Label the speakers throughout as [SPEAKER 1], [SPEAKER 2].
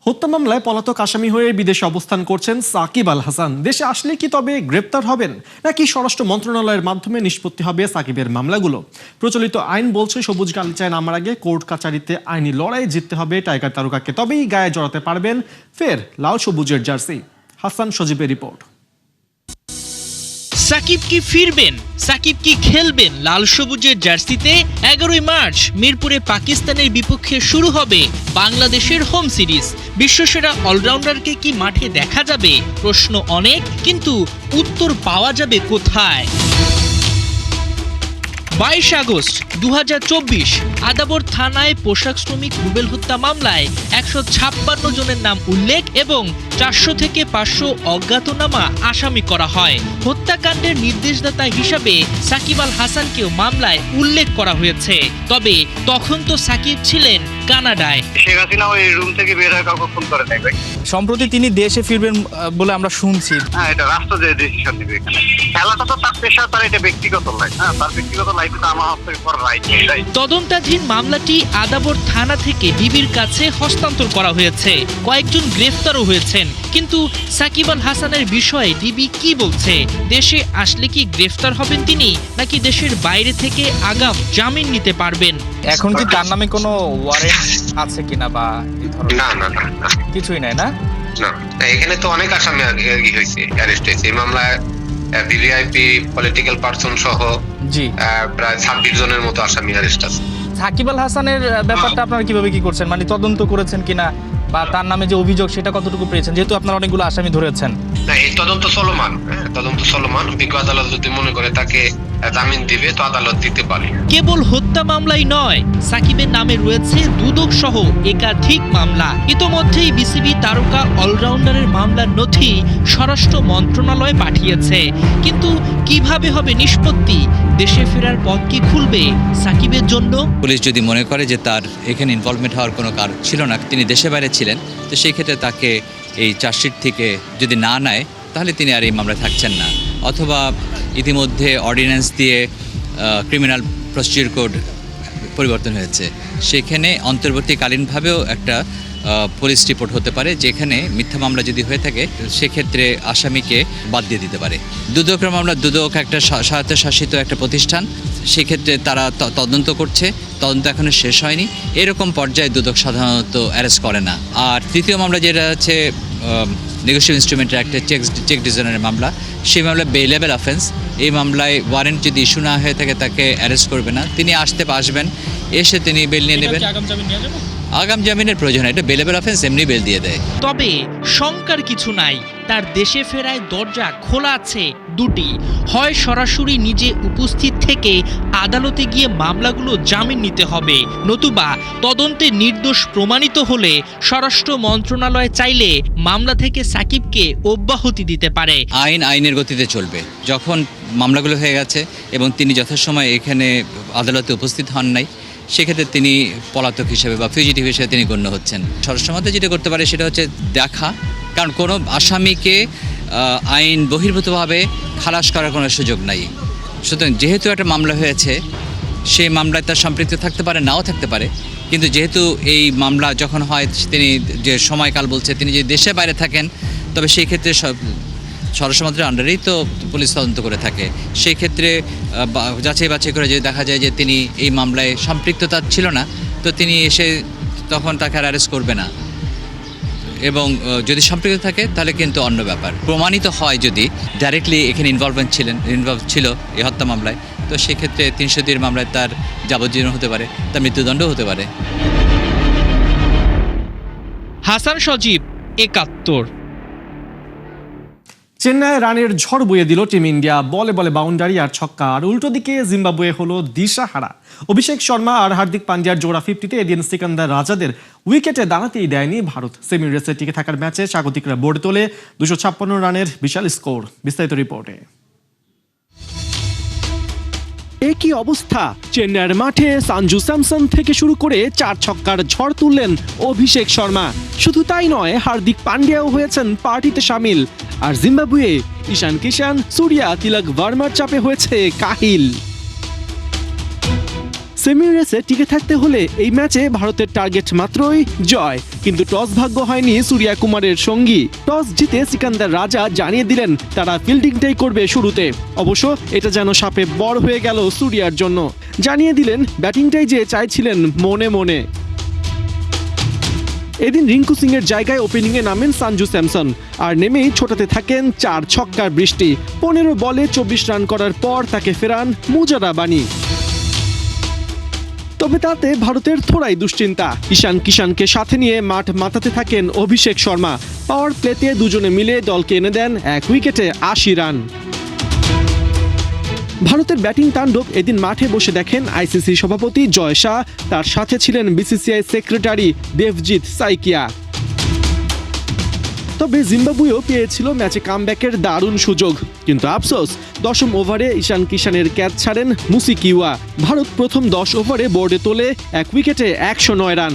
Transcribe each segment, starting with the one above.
[SPEAKER 1] হত্যা মামলায় পলাতক আসামি হয়ে বিদেশে অবস্থান করছেন সাকিব আল হাসান। দেশে আসলে কি তবে গ্রেপ্তার হবেন, নাকি স্বরাষ্ট্র মন্ত্রণালয়ের মাধ্যমে নিষ্পত্তি হবে সাকিবের মামলাগুলো? প্রচলিত আইন বলছে সবুজ গালিচায় নামার আগে কোর্ট কাচারিতে আইনি লড়াই জিততে হবে টাইগার তারকাকে, তবেই গায়ে জড়াতে পারবেন ফের লাল সবুজের জার্সি। হাসান সজীবের রিপোর্ট।
[SPEAKER 2] সাকিব কি ফিরবেন? সাকিব কি খেলবেন লাল সবুজের জার্সিতে? 11ই মার্চ মিরপুরে পাকিস্তানের বিপক্ষে শুরু হবে বাংলাদেশের হোম সিরিজ। বিশ্বসেরা অলরাউন্ডারকে কি মাঠে দেখা যাবে? প্রশ্ন অনেক, কিন্তু উত্তর পাওয়া যাবে কোথায়? 22 আগস্ট 2024 আদাবর থানায় পোশাক শ্রমিক রুবেল হত্যা মামলায় 156 জনের নাম উল্লেখ এবং 400 থেকে 500 অজ্ঞাতনামা আসামি করা হয়। হত্যাকাণ্ডের নির্দেশদাতা হিসাবে সাকিব আল হাসানকেও মামলায় উল্লেখ করা হয়েছে। তবে তখন তো সাকিব ছিলেন কানাডায়।
[SPEAKER 3] শেখ হাসিনা ওই রুম থেকে বের হয়ে কাউকে ফোন করে নাই ভাই।
[SPEAKER 4] সম্প্রতি তিনি দেশে ফিরবেন বলে আমরা শুনছি।
[SPEAKER 3] হ্যাঁ, এটা রাষ্ট্র যে ডিসিশন নেবে এখানে। খেলাটা তো তার পেশা, তার এটা ব্যক্তিগত লাইফ। হ্যাঁ, তার ব্যক্তিগত লাইফে তো আমার হাত থেকে পর রাইট নেই।
[SPEAKER 2] তদন্তাধীন মামলাটি আদাবর থানা থেকে ডিবির কাছে হস্তান্তর করা হয়েছে। কয়েকজন গ্রেফতারও হয়েছেন। কিন্তু সাকিব আল হাসানের বিষয়ে ডিবি কি বলছে? দেশে আসলে কি গ্রেফতার হবেন তিনি, নাকি দেশের বাইরে থেকে আগাম জামিন নিতে পারবেন?
[SPEAKER 4] এখন কি তার নামে কোনো ওয়ারেন্ট আছে কিনা বা এই ধরনের?
[SPEAKER 5] না
[SPEAKER 4] কিছুই নাই না।
[SPEAKER 5] এখানে তো অনেক আসামি হয়েছে, অ্যারেস্ট হয়েছে এই মামলায়। ভিভিআইপি, পলিটিক্যাল পারসন সহ
[SPEAKER 4] জি
[SPEAKER 5] প্রায় 26 জনের মতো আসামি অ্যারেস্ট আছে।
[SPEAKER 4] সাকিব আল হাসানের ব্যাপারটা আপনারা কিভাবে কি করছেন, মানে তদন্ত করেছেন কিনা বা তার নামে যে অভিযোগ সেটা কতটুকু পেয়েছেন, যেহেতু আপনারা অনেকগুলো আসামি ধরেছেন?
[SPEAKER 5] না, এই তদন্ত চলমান। বিজ্ঞ আদালত যদি মনে করে তাকে জামিন দিবে তো আদালত দিতে পারে।
[SPEAKER 2] কেবল হত্যা মামলাই নয়, সাকিবের নামে রয়েছে দুদক সহ একাধিক মামলা। ইতোমধ্যেই বিসিবি তারকা অলরাউন্ডারের মামলার নথি স্বরাষ্ট্র মন্ত্রণালয়ে পাঠিয়েছে। কিন্তু কিভাবে হবে নিষ্পত্তি? দেশে ফেরার পথ কি খুলবে সাকিবের জন্য?
[SPEAKER 6] পুলিশ যদি মনে করে যে তার এখানে ইনভলভমেন্ট হওয়ার কোনো কারণ ছিল না, তিনি দেশে বাইরে ছিলেন, তো সেই ক্ষেত্রে তাকে এই চার্জশিট থেকে যদি না নেয় তাহলে তিনি আর এই মামলায় থাকছেন না। অথবা ইতিমধ্যে অর্ডিন্যান্স দিয়ে ক্রিমিনাল প্রসিডিউর কোড পরিবর্তন হয়েছে, সেখানে অন্তর্বর্তীকালীনভাবেও একটা পুলিশ রিপোর্ট হতে পারে, যেখানে মিথ্যা মামলা যদি হয়ে থাকে সেক্ষেত্রে আসামিকে বাদ দিয়ে দিতে পারে। দুদকের মামলা, দুদক একটা স্বায়ত্তশাসিত একটা প্রতিষ্ঠান, সেক্ষেত্রে তারা তদন্ত করছে, তদন্ত এখনো শেষ হয়নি। এরকম পর্যায়ে দুদক সাধারণত অ্যারেস্ট করে না। আর তৃতীয় মামলা যেটা হচ্ছে নেগোশিয়েবল ইনস্ট্রুমেন্টের একটা চেক ডিজাইনের মামলা, সেই মামলায় বেলেবল অফেন্স। এই মামলায় ওয়ারেন্ট যদি ইস্যু না হয়ে থাকে তাকে অ্যারেস্ট করবে না, তিনি আসবেন, এসে তিনি বেল নিয়ে নেবেন। আগাম জামিনের প্রয়োজন, এটা বেলেবল অফেন্স, এমনি বেল দিয়ে দেয়।
[SPEAKER 2] তবে শঙ্কার কিছু নাই, তার দেশে ফেরায় দরজা খোলা আছে দুটি। হয় সরাসরি নিজে উপস্থিত থেকে আদালতে গিয়ে মামলাগুলো জামিন নিতে হবে, নতুবা তদন্তে নির্দোষ প্রমাণিত হলে স্বরাষ্ট্র মন্ত্রণালয় চাইলে মামলা থেকে সাকিবকে অব্যাহতি দিতে পারে।
[SPEAKER 6] আইনের গতিতে চলবে। যখন মামলাগুলো হয়ে গেছে এবং তিনি যথাসময় এখানে আদালতে উপস্থিত হন নাই, সেক্ষেত্রে তিনি পলাতক হিসেবে বা ফিউজিটিভ হিসেবে তিনি গণ্য হচ্ছেন। স্বরাষ্ট্র মন্ত্রী যেটা করতে পারে সেটা হচ্ছে দেখা, কারণ কোনো আসামিকে আইন বহির্ভূতভাবে খালাস করার কোনো সুযোগ নাই। সুতরাং যেহেতু একটা মামলা হয়েছে, সেই মামলায় তার সম্পৃক্ত থাকতে পারে, নাও থাকতে পারে, কিন্তু যেহেতু এই মামলা যখন হয়, তিনি যে সময়কাল বলছে, তিনি যদি দেশে বাইরে থাকেন তবে সেই ক্ষেত্রে স্বরাষ্ট্রমন্ত্রীর আন্ডারেই তো পুলিশ তদন্ত করে থাকে। সেই ক্ষেত্রে যাচাই বাছাই করে যদি দেখা যায় যে তিনি এই মামলায় সম্পৃক্ততা ছিল না, তো তিনি এসে তখন তাকে আর অ্যারেস্ট করবে না। এবং যদি সম্পৃক্ত থাকে তাহলে কিন্তু অন্য ব্যাপার। প্রমাণিত হয় যদি ডাইরেক্টলি এখানে ইনভলভ ছিল এই হত্যা মামলায়, তো সেক্ষেত্রে 302 মামলায় তার যাবজ্জীবন হতে পারে, তার মৃত্যুদণ্ড হতে পারে।
[SPEAKER 2] হাসান সজীব, 71।
[SPEAKER 1] চেন্নাইয়ে রানের ঝড় বয়ে দিল টিম ইন্ডিয়া। বলে বাউন্ডারি আর ছক্কা, আর উল্টো দিকে জিম্বাবুয়ে হলো দিশাহারা। অভিষেক শর্মা আর হার্দিক পান্ডিয়ার জোড়া 50-তে এদিন সিকান্দার রাজাদের উইকেটে দাঁড়াতেই দেয়নি ভারত। সেমি রেসে টিকে থাকার ম্যাচে স্বাগতিকরা বোর্ড তোলে 256 রানের বিশাল স্কোর। বিস্তারিত রিপোর্টে। একই অবস্থা চেন্নাইয়ের মাঠে সঞ্জু স্যামসন থেকে শুরু করে 4 ছক্কার ঝড় তুললেন অভিষেক শর্মা। শুধু তাই নয়, হার্দিক পান্ডিয়াও হয়েছেন পার্টিতে সামিল। আর জিম্বাবুয়ে ঈশান কিষান, সূর্যা, তিলক ভার্মার চাপে হয়েছে কাহিল। সেমি রেসে টিকে থাকতে হলে এই ম্যাচে ভারতের টার্গেট মাত্রই জয়, কিন্তু টস ভাগ্য হয়নি সূর্যা কুমারের সঙ্গী। টস জিতে সিকান্দার রাজা জানিয়ে দিলেন তারা ফিল্ডিংটাই করবে শুরুতে। অবশ্য এটা যেন সাপে বড় হয়ে গেল সূর্যার জন্য। জানিয়ে দিলেন ব্যাটিংটাই যে চাইছিলেন মনে মনে। এদিন রিঙ্কু সিং এর জায়গায় ওপেনিংয়ে নামেন সঞ্জু স্যামসন, আর নেমেই ছোটাতে থাকেন 4 ছক্কার বৃষ্টি। 15 বলে 24 রান করার পর তাকে ফেরান মুজারা বানি। তবে তাতে ভারতের থোড়াই দুশ্চিন্তা। ঈশান কিষানকে সাথে নিয়ে মাঠ মাতাতে থাকেন অভিষেক শর্মা। পাওয়ার প্লেতে দুজনে মিলে দলকে এনে দেন 1 উইকেটে 80 রান। ভারতের ব্যাটিং তাণ্ডব এদিন মাঠে বসে দেখেন আইসিসি সভাপতি জয় শাহ, তার সাথে ছিলেন বিসিসিআই সেক্রেটারি দেবজিৎ সাইকিয়া। তবে জিম্বাবুয়েও পেয়েছিল ম্যাচে কামব্যাকের দারুণ সুযোগ, কিন্তু আফসোস 10ম ওভারে ঈশান কিষানের ক্যাচ ছাড়েন মুসিকিওয়া। ভারত প্রথম 10 ওভারে বোর্ডে তোলে 1 উইকেটে 109 রান।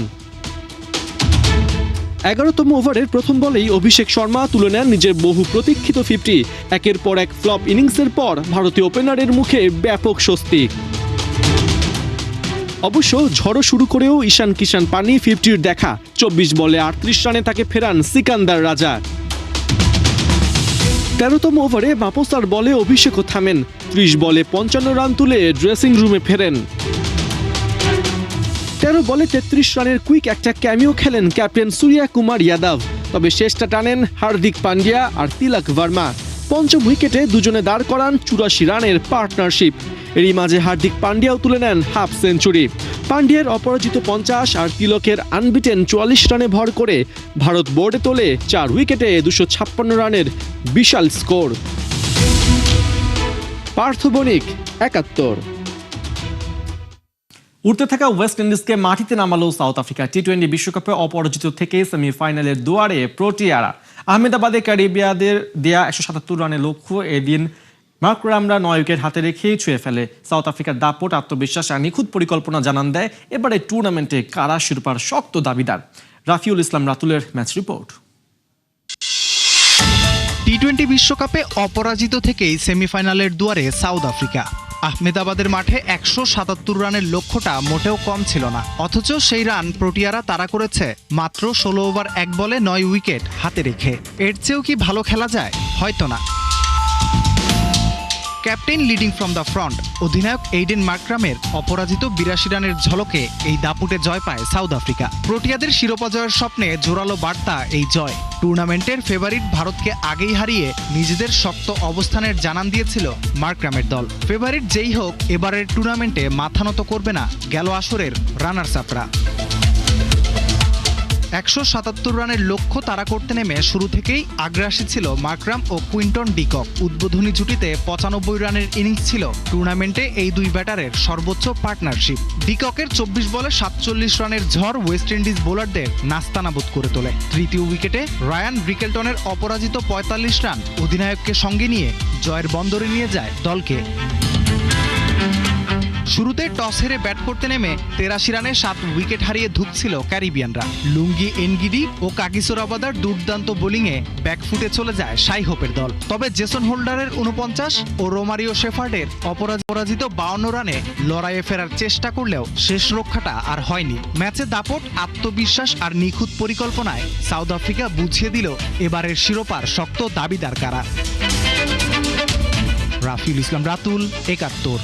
[SPEAKER 1] 11তম ওভারের প্রথম বলেই অভিষেক শর্মা তুলে নেন নিজের বহু প্রতীক্ষিত 50। একের পর এক ফ্লপ ইনিংসের পর ভারতীয় ওপেনারের মুখে ব্যাপক স্বস্তি। অবশ্য ঝড়ো শুরু করেও ঈশান কিষান পাননি 50-র দেখা। 24 বলে 38 রানে তাকে ফেরান সিকান্দার রাজা। 13তম ওভারে মাপোসার বলে অভিষেকও থামেন। 30 বলে 55 রান তুলে ড্রেসিং রুমে ফেরেন। 13 বলে 33 রানের কুইক একটা ক্যামিও খেলেন ক্যাপ্টেন সূর্যা কুমার যাদব। তবে শেষটা টানেন হার্দিক পান্ডিয়া আর তিলক ভার্মা। 5ম উইকেটে দুজনে দাঁড় করান 84 রানের পার্টনারশিপ। এরই মাঝে হার্দিক পান্ডিয়াও তুলে নেন হাফ সেঞ্চুরি। পান্ডিয়ার অপরাজিত 50 আর তিলকের আনবিটেন 44 রানে ভর করে ভারত বোর্ডে তোলে 4 উইকেটে 256 রানের বিশাল স্কোর। পার্থ বণিক, 71।
[SPEAKER 7] উঠতে থাকা ওয়েস্ট ইন্ডিজকে মাটিতে নামালো সাউথ আফ্রিকা। টি-20 বিশ্বকাপে অপরাজিত থেকে সেমিফাইনালের দুয়ারে প্রোটিয়ারা। আহমেদাবাদে ক্যারিবিয়ানদের দেয়া 177 রানের লক্ষ্য এদিন মার্করামরা 9 উইকেট হাতে রেখেই ছুঁয়ে ফেলে। সাউথ আফ্রিকার দাপট, আত্মবিশ্বাস আর নিখুঁত পরিকল্পনা জানান দেয় এবারে টুর্নামেন্টে কারা শিরোপার শক্ত দাবিদার। রাফিউল ইসলাম রাতুলের ম্যাচ রিপোর্ট।
[SPEAKER 8] টি-20 বিশ্বকাপে অপরাজিত থেকেই সেমিফাইনালের দুয়ারে সাউথ আফ্রিকা। আহমেদাবাদের মাঠে 177 রানের লক্ষ্যটা মোটেও কম ছিল না, অথচ সেই রান প্রোটিয়ারা তাড়া করেছে মাত্র 16 ওভার 1 বলে 9 উইকেট হাতে রেখে। এর চেয়েও কি ভালো খেলা যায়? হয়তো না। Captain leading from the front অধিনায়ক এইডেন মার্করামের অপরাজিত 82 রানের ঝলকে এই দাপুটে জয় পায় সাউথ আফ্রিকা। প্রোটিয়াদের শিরোপা জয়ের স্বপ্নে জোরালো বার্তা এই জয়। টুর্নামেন্টের ফেভারিট ভারতকে আগেই হারিয়ে নিজেদের শক্ত অবস্থানের জানান দিয়েছিল মার্করামের দল। ফেভারিট যেই হোক, এবারের টুর্নামেন্টে মাথা নত করবে না গেল আসরের রানার্স আপরা। 177 রানের লক্ষ্য তাড়া করতে নেমে শুরু থেকেই আগ্রাসী ছিল মার্করাম ও কুইন্টন ডিকক। উদ্বোধনী জুটিতে 95 রানের ইনিংস ছিল টুর্নামেন্টে এই দুই ব্যাটারের সর্বোচ্চ পার্টনারশিপ। ডিককের 24 বলে 47 রানের ঝড় ওয়েস্ট ইন্ডিজ বোলারদের নাস্তানাবুদ করে তোলে। তৃতীয় উইকেটে রায়ান রিকেলটনের অপরাজিত 45 রান অধিনায়ককে সঙ্গে নিয়ে জয়ের বন্দরে নিয়ে যায় দলকে। শুরুতে টস হেরে ব্যাট করতে নেমে 83 রানে 7 উইকেট হারিয়ে ধুঁকছিল ক্যারিবিয়ানরা। লুঙ্গি এনগিডি ও কাগিসো রাবাদার দুর্দান্ত বোলিংয়ে ব্যাকফুটে চলে যায় শাই হোপের দল। তবে জেসন হোল্ডারের 49 ও রোমারিও শেফার্ডের অপরাজিত 52 রানে লড়াইয়ে ফেরার চেষ্টা করলেও শেষ রক্ষাটা আর হয়নি। ম্যাচে দাপট, আত্মবিশ্বাস আর নিখুঁত পরিকল্পনায় সাউথ আফ্রিকা বুঝিয়ে দিল এবারের শিরোপার শক্ত দাবিদার কারা। রাফিউল ইসলাম রাতুল, 71।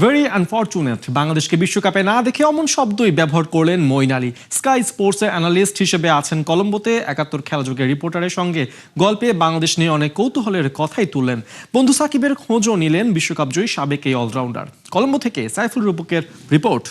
[SPEAKER 7] ভেরি আনফরচুনেট, বাংলাদেশকে বিশ্বকাপে না দেখে অমন শব্দই ব্যবহার করলেন মঈন আলী। স্কাই স্পোর্টসের অ্যানালিস্ট হিসেবে আছেন কলম্বোতে। 71 খেলাযোগের রিপোর্টারের সঙ্গে গল্পে বাংলাদেশ নিয়ে অনেক কৌতূহলের কথাই তুললেন। বন্ধু সাকিবের খোঁজও নিলেন বিশ্বকাপ জয়ী সাবেক এই অলরাউন্ডার। কলম্বো থেকে সাইফুল রূপকের রিপোর্ট।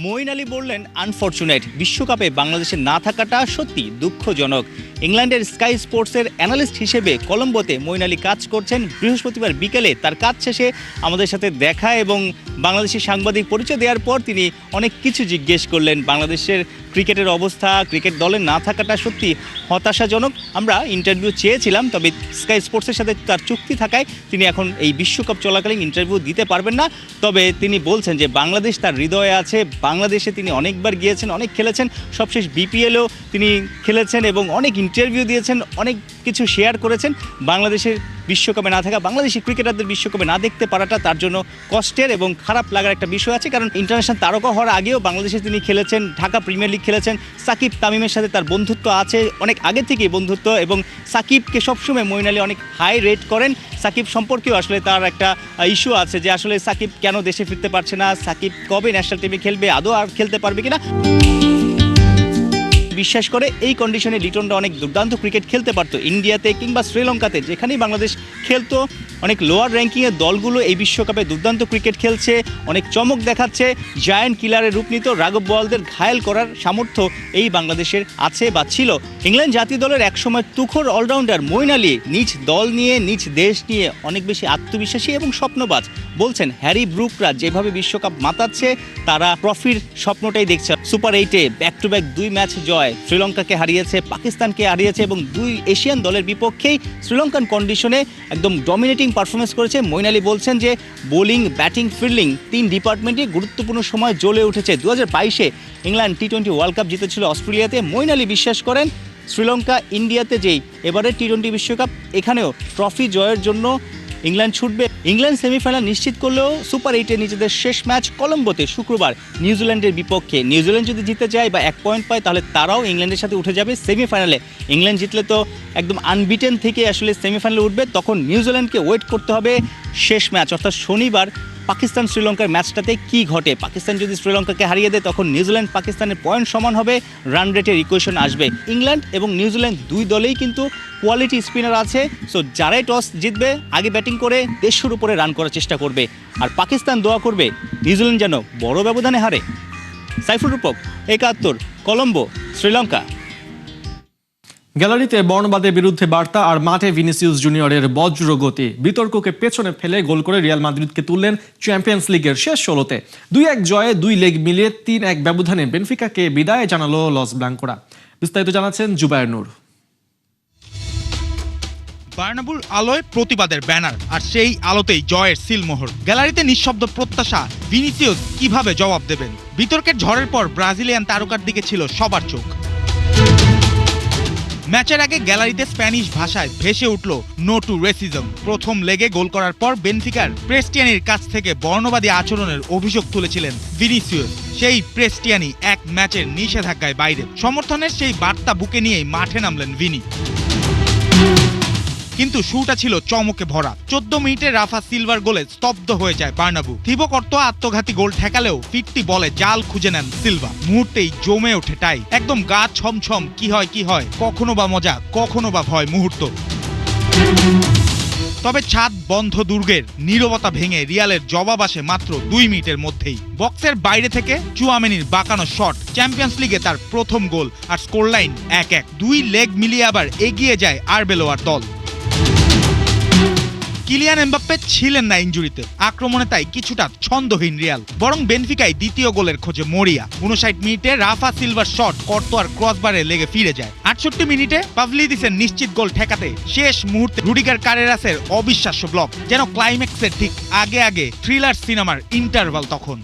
[SPEAKER 9] মঈন আলী বললেন, আনফরচুনেট, বিশ্বকাপে বাংলাদেশের না থাকাটা সত্যি দুঃখজনক। ইংল্যান্ডের স্কাই স্পোর্টসের অ্যানালিস্ট হিসেবে কলম্বোতে মঈন আলী কাজ করছেন। বৃহস্পতিবার বিকেলে তার কাজ শেষে আমাদের সাথে দেখা এবং বাংলাদেশি সাংবাদিক পরিচয় দেওয়ার পর তিনি অনেক কিছু জিজ্ঞেস করলেন। বাংলাদেশের ক্রিকেটের অবস্থা, ক্রিকেট দলে না থাকাটা সত্যি হতাশাজনক। আমরা ইন্টারভিউ চেয়েছিলাম, তবে স্কাই স্পোর্টসের সাথে তার চুক্তি থাকায় তিনি এখন এই বিশ্বকাপ চলাকালীন ইন্টারভিউ দিতে পারবেন না। তবে তিনি বলছেন যে বাংলাদেশ তার হৃদয়ে আছে। বাংলাদেশে তিনি অনেকবার গিয়েছেন, অনেক খেলেছেন, সবশেষ বিপিএলও তিনি খেলেছেন এবং অনেক ইন্টারভিউ দিয়েছেন, অনেক কিছু শেয়ার করেছেন। বাংলাদেশের বিশ্বকাপে না থাকা, বাংলাদেশি ক্রিকেটারদের বিশ্বকাপে না দেখতে পারাটা তার জন্য কষ্টের এবং খারাপ লাগার একটা বিষয় আছে। কারণ ইন্টারন্যাশনাল তারকা হওয়ার আগেও বাংলাদেশে তিনি খেলেছেন, ঢাকা প্রিমিয়ার লিগ খেলেছেন। সাকিব তামিমের সাথে তার বন্ধুত্ব আছে, অনেক আগে থেকেই বন্ধুত্ব, এবং সাকিবকে সবসময় মঈন আলী অনেক হাই রেট করেন। সাকিব সম্পর্কেও আসলে তার একটা ইস্যু আছে যে আসলে সাকিব কেন দেশে ফিরতে পারছে না, সাকিব কবে ন্যাশনাল টিমে খেলবে, আদৌ আর খেলতে পারবে কিনা। বিশ্বাস করে এই কন্ডিশনে লিটনরা অনেক দুর্দান্ত ক্রিকেট খেলতে পারতো ইন্ডিয়াতে কিংবা শ্রীলঙ্কাতে, যেখানেই বাংলাদেশ খেলতো। অনেক লোয়ার র্যাঙ্কিংয়ের দলগুলো এই বিশ্বকাপে দুর্দান্ত ক্রিকেট খেলছে, অনেক চমক দেখাচ্ছে। জায়ান্ট কিলারের রূপ নিত, রাঘব বোয়ালদের ঘায়েল করার সামর্থ্য এই বাংলাদেশের আছে বা ছিল। ইংল্যান্ড জাতীয় দলের একসময় তুখোর অলরাউন্ডার মঈন আলী নিজ দল নিয়ে, নিজ দেশ নিয়ে অনেক বেশি আত্মবিশ্বাসী এবং স্বপ্নবাজ। বলছেন হ্যারি ব্রুকরা যেভাবে বিশ্বকাপ মাতাচ্ছে, তারা ট্রফির স্বপ্নটাই দেখছে। সুপার 8-এ ব্যাক টু ব্যাক 2 ম্যাচ জয়, শ্রীলঙ্কাকে হারিয়েছে, পাকিস্তানকে হারিয়েছে, এবং 2 এশিয়ান দলের বিপক্ষেই শ্রীলঙ্কান কন্ডিশনে একদম ডমিনেটিং পারফরমেন্স করেছে। মঈন আলী বলছেন যে বোলিং, ব্যাটিং, ফিল্ডিং 3 ডিপার্টমেন্টে গুরুত্বপূর্ণ সময় জ্বলে উঠেছে। 2022-এ ইংল্যান্ড টি-20 ওয়ার্ল্ড কাপ জিতেছিল অস্ট্রেলিয়াতে। মঈন আলী বিশ্বাস করেন শ্রীলঙ্কা, ইন্ডিয়াতে যেই এবারের টি-20 বিশ্বকাপ, এখানেও ট্রফি জয়ের জন্য ইংল্যান্ড ছুটবে। ইংল্যান্ড সেমিফাইনাল নিশ্চিত করলেও সুপার 8-এ নিজেদের শেষ ম্যাচ কলম্বোতে শুক্রবার নিউজিল্যান্ডের বিপক্ষে। নিউজিল্যান্ড যদি জিতে যায় বা 1 পয়েন্ট পায়, তাহলে তারাও ইংল্যান্ডের সাথে উঠে যাবে সেমিফাইনালে। ইংল্যান্ড জিতলে তো একদম আনবিটেন থেকে আসলে সেমিফাইনালে উঠবে। তখন নিউজিল্যান্ডকে ওয়েট করতে হবে শেষ ম্যাচ, অর্থাৎ শনিবার পাকিস্তান শ্রীলঙ্কার ম্যাচটাতে কি ঘটে। পাকিস্তান যদি শ্রীলঙ্কাকে হারিয়ে দেয়, তখন নিউজিল্যান্ড পাকিস্তানের পয়েন্ট সমান হবে, রান রেটের ইকুয়েশন আসবে। ইংল্যান্ড এবং নিউজিল্যান্ড 2 দলেই কিন্তু কোয়ালিটি স্পিনার আছে। সো যারাই টস জিতবে আগে ব্যাটিং করে 150-এর উপরে রান করার চেষ্টা করবে। আর পাকিস্তান দোয়া করবে নিউজিল্যান্ড যেন বড় ব্যবধানে হারে। সাইফুল রূপক, 71, কলম্বো, শ্রীলঙ্কা।
[SPEAKER 1] গ্যালারিতে বর্ণবাদের বিরুদ্ধে বার্তা আর মাঠে ভিনিসিয়াস জুনিয়রের বজ্রগতি। বিতর্ককে পেছনে ফেলে গোল করে রিয়াল মাদ্রিদকে তুললেন চ্যাম্পিয়ন্স লিগের শেষ 16-তে। 2-1 জয়ে 2 লেগ মিলিয়ে 3-1 ব্যবধানে বেনফিকাকে বিদায় জানালো লস ব্লাঙ্কোরা। বিস্তারিত জানাচ্ছেন জুবায়ের নূর।
[SPEAKER 10] বার্নাবুর আলোয় প্রতিবাদের ব্যানার, আর সেই আলোতেই জয়ের সিলমোহর। গ্যালারিতে নিঃশব্দ প্রত্যাশা, ভিনিসিয়াস কিভাবে জবাব দেবেন। বিতর্কের ঝড়ের পর ব্রাজিলিয়ান তারকার দিকে ছিল সবার চোখ। ম্যাচের আগে গ্যালারিতে স্প্যানিশ ভাষায় ভেসে উঠল নো টু রেসিজম। প্রথম লেগে গোল করার পর বেনফিকার প্রেস্টিয়ানির কাছ থেকে বর্ণবাদী আচরণের অভিযোগ তুলেছিলেন ভিনিসিয়াস। সেই প্রেস্টিয়ানি 1 ম্যাচের নিষেধাজ্ঞায় বাইরে। সমর্থনের সেই বার্তা বুকে নিয়েই মাঠে নামলেন ভিনি। কিন্তু শুরুটা ছিল চমকে ভরা। 14 মিনিটে রাফা সিলভার গোলে স্তব্ধ হয়ে যায় বার্নাবু। থিবো কর্তোয়া আত্মঘাতী গোল ঠেকালেও ফিরতি বলে জাল খুঁজে নেন সিলভা। মুহূর্তেই জমে ওঠে টাই। একদম গা ছমছম, কি হয়, কখনো বা মজা, কখনো বা ভয় মুহূর্ত। তবে ছাদ বন্ধ দুর্গের নীরবতা ভেঙে রিয়ালের জবাব আসে মাত্র 2 মিনিটের মধ্যেই। বক্সের বাইরে থেকে চুয়ামেনির বাঁকানো শট, চ্যাম্পিয়ন্স লিগে তার প্রথম গোল, আর স্কোরলাইন 1-1। 2 লেগ মিলিয়ে আবার এগিয়ে যায় আরবেলোয়ার দল। কিলিয়ান এমবাপ্পে ছিলেন না ইনজুরিতে। আক্রমণে তাই কিছুটা ছন্দহীন রিয়াল, বরং বেনফিকাই দ্বিতীয় গোলের খোঁজে মরিয়া। 59 মিনিটে রাফা সিলভার শট কর্তোয়ার ক্রসবারে লেগে ফিরে যায়। 68 মিনিটে পাভলিদিসের নিশ্চিত গোল ঠেকাতে শেষ মুহূর্তে রুডিগার কারেরাসের অবিশ্বাস্য ব্লক। যেন ক্লাইম্যাক্সের ঠিক আগে থ্রিলার সিনেমার ইন্টারভাল তখন।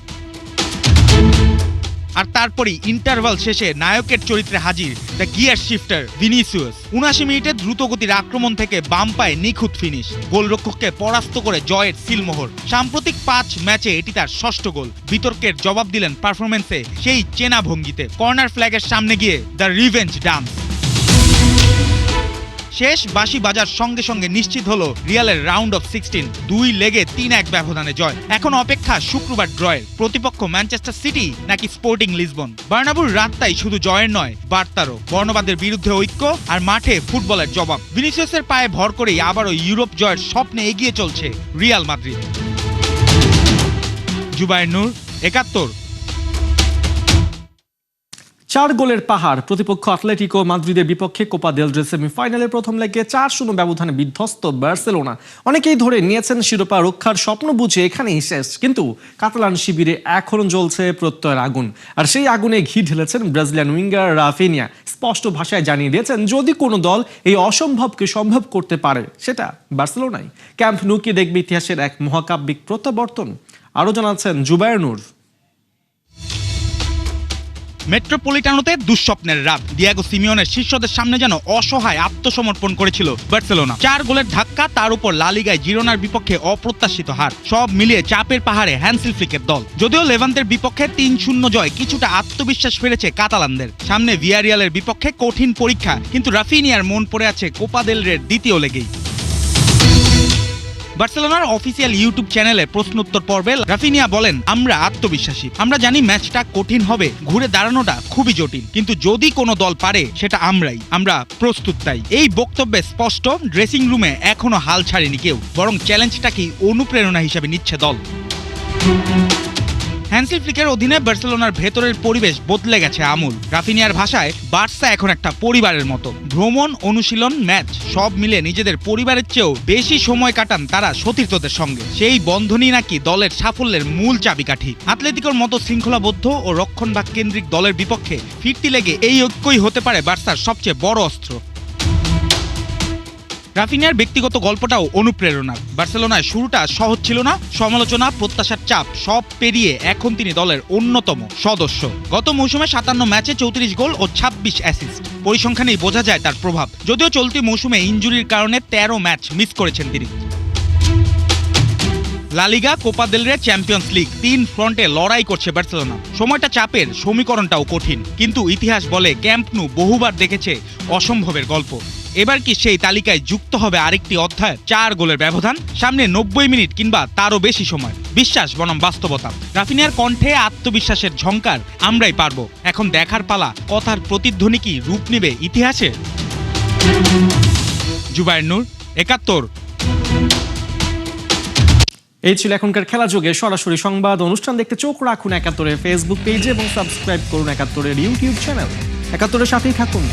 [SPEAKER 10] আর তারপরই ইন্টারভাল শেষে নায়কের চরিত্রে হাজির দ্য গিয়ার শিফটার ভিনিসিয়াস। 79 মিনিটে দ্রুতগতির আক্রমণ থেকে বাম পায়ে নিখুঁত ফিনিশ, গোলরক্ষককে পরাস্ত করে জয়ের সিলমোহর। সাম্প্রতিক 5 ম্যাচে এটি তার 6ষ্ঠ গোল। বিতর্কের জবাব দিলেন পারফরমেন্সে সেই চেনা ভঙ্গিতে, কর্নার ফ্ল্যাগের সামনে গিয়ে দ্য রিভেঞ্জ ডান্স। শেষ বাঁশি বাজার সঙ্গে সঙ্গে নিশ্চিত হলো রিয়ালের রাউন্ড অফ 16। 2 লেগে 3-1 ব্যবধানে জয়। এখন অপেক্ষা শুক্রবার ড্রয়ের। প্রতিপক্ষ ম্যানচেস্টার সিটি নাকি স্পোর্টিং লিসবন। বার্নাবুর রাতটাই শুধু জয়ের নয়, বার্তারও। বর্ণবাদের বিরুদ্ধে ঐক্য আর মাঠে ফুটবলের জবাব। ভিনিসিয়াসের পায়ে ভর করেই আবারও ইউরোপ জয়ের স্বপ্নে এগিয়ে চলছে রিয়াল মাদ্রিদ। জুবায়ের নূর, 71।
[SPEAKER 1] 4 গোলের পাহাড়। প্রতিপক্ষ আতলেটিকো মাদ্রিদের বিপক্ষে কোপা দেল রে সেমিফাইনালের প্রথম লেগে 4-0 ব্যবধানে বিধ্বস্ত বার্সেলোনা। অনেকেই ধরে নিয়েছেন শিরোপা রক্ষার স্বপ্ন বুঝে এখানেই শেষ। কিন্তু কাতালান শিবিরে এখনো জ্বলছে প্রত্যয়ের আগুন, আর সেই আগুনে ঘি ঢেলেছেন ব্রাজিলিয়ান উইঙ্গার রাফিনিয়া। স্পষ্ট ভাষায় জানিয়ে দিয়েছেন, যদি কোনো দল এই অসম্ভবকে সম্ভব করতে পারে, সেটা বার্সেলোনাই। ক্যাম্প নুকে দেখবে ইতিহাসের এক মহাকাব্যিক প্রত্যাবর্তন। আরও জানাচ্ছেন জুবায়ের নূর।
[SPEAKER 10] মেট্রোপলিটানোতে দুঃস্বপ্নের রাত। দিয়েগো সিমিওনের শিষ্যদের সামনে যেন অসহায় আত্মসমর্পণ করেছিল বার্সেলোনা। 4 গোলের ধাক্কা, তার উপর লা লিগায় জিরোনার বিপক্ষে অপ্রত্যাশিত হার, সব মিলিয়ে চাপের পাহাড়ে হ্যান্সেল ফ্লিকের দল। যদিও লেভান্তের বিপক্ষে 3-0 জয় কিছুটা আত্মবিশ্বাস ফিরেছে কাতালানদের। সামনে ভিয়ারিয়ালের বিপক্ষে কঠিন পরীক্ষা, কিন্তু রাফিনিয়ার মন পড়ে আছে কোপা দেল রের দ্বিতীয় লেগেই। বার্সেলোনার অফিসিয়াল ইউটিউব চ্যানেলে প্রশ্নোত্তর পর্বে রাফিনিয়া বলেন, আমরা আত্মবিশ্বাসী, আমরা জানি ম্যাচটা কঠিন হবে, ঘুরে দাঁড়ানোটা খুবই জটিল, কিন্তু যদি কোনো দল পারে সেটা আমরাই, আমরা প্রস্তুত। তাই এই বক্তব্যে স্পষ্ট, ড্রেসিং রুমে এখনো হাল ছাড়েনি কেউ, বরং চ্যালেঞ্জটাকেই অনুপ্রেরণা হিসেবে নিচ্ছে দল। হ্যান্সেল ফ্লিকের অধীনে বার্সেলোনার ভেতরের পরিবেশ বদলে গেছে আমূল। রাফিনিয়ার ভাষায় বার্সা এখন একটা পরিবারের মতো। ভ্রমণ, অনুশীলন, ম্যাচ সব মিলে নিজেদের পরিবারের চেয়েও বেশি সময় কাটান তারা সতীর্থদের সঙ্গে। সেই বন্ধনই নাকি দলের সাফল্যের মূল চাবিকাঠি। আতলেতিকোর মতো শৃঙ্খলাবদ্ধ ও রক্ষণভাগ কেন্দ্রিক দলের বিপক্ষে ফিরতি লেগে এই ঐক্যই হতে পারে বার্সার সবচেয়ে বড় অস্ত্র। রাফিনিয়ার ব্যক্তিগত গল্পটাও অনুপ্রেরণার। বার্সেলোনায় শুরুটা সহজ ছিল না, সমালোচনা, প্রত্যাশার চাপ সব পেরিয়ে এখন তিনি দলের অন্যতম সদস্য। গত মৌসুমে 57 ম্যাচে 34 গোল ও 26 অ্যাসিস্ট, পরিসংখ্যানেই বোঝা যায় তার প্রভাব। যদিও চলতি মৌসুমে ইনজুরির কারণে 13 ম্যাচ মিস করেছেন তিনি। লা লিগা, কোপা দেল রে, চ্যাম্পিয়ন্স লিগ, 3 ফ্রন্টে লড়াই করছে বার্সেলোনা। সময়টা চাপের, সমীকরণটাও কঠিন, কিন্তু ইতিহাস বলে ক্যাম্প নু বহুবার দেখেছে অসম্ভবের গল্প। এবার কি সেই তালিকায় যুক্ত হবে আরেকটি অধ্যায়? 4 গোলের ব্যবধান, সামনে 90 মিনিট কিংবা তারও বেশি সময়। বিশ্বাস বনাম বাস্তবতা। রাফিনিয়ার কণ্ঠে আত্মবিশ্বাসের ঝংকার, আমরাই পারবো। এখন দেখার পালা, কথার প্রতিধ্বনি কি রূপ নেবে ইতিহাসে? জুবায়ের নূর, 71।
[SPEAKER 1] এই ছিল এখনকার খেলা যোগে সরাসরি সংবাদ অনুষ্ঠান দেখতে চোখ রাখুন 71-এর ফেসবুক পেজে এবং সাবস্ক্রাইব করুন 71-এর ইউটিউব চ্যানেল। 71-এর সাথেই থাকুন।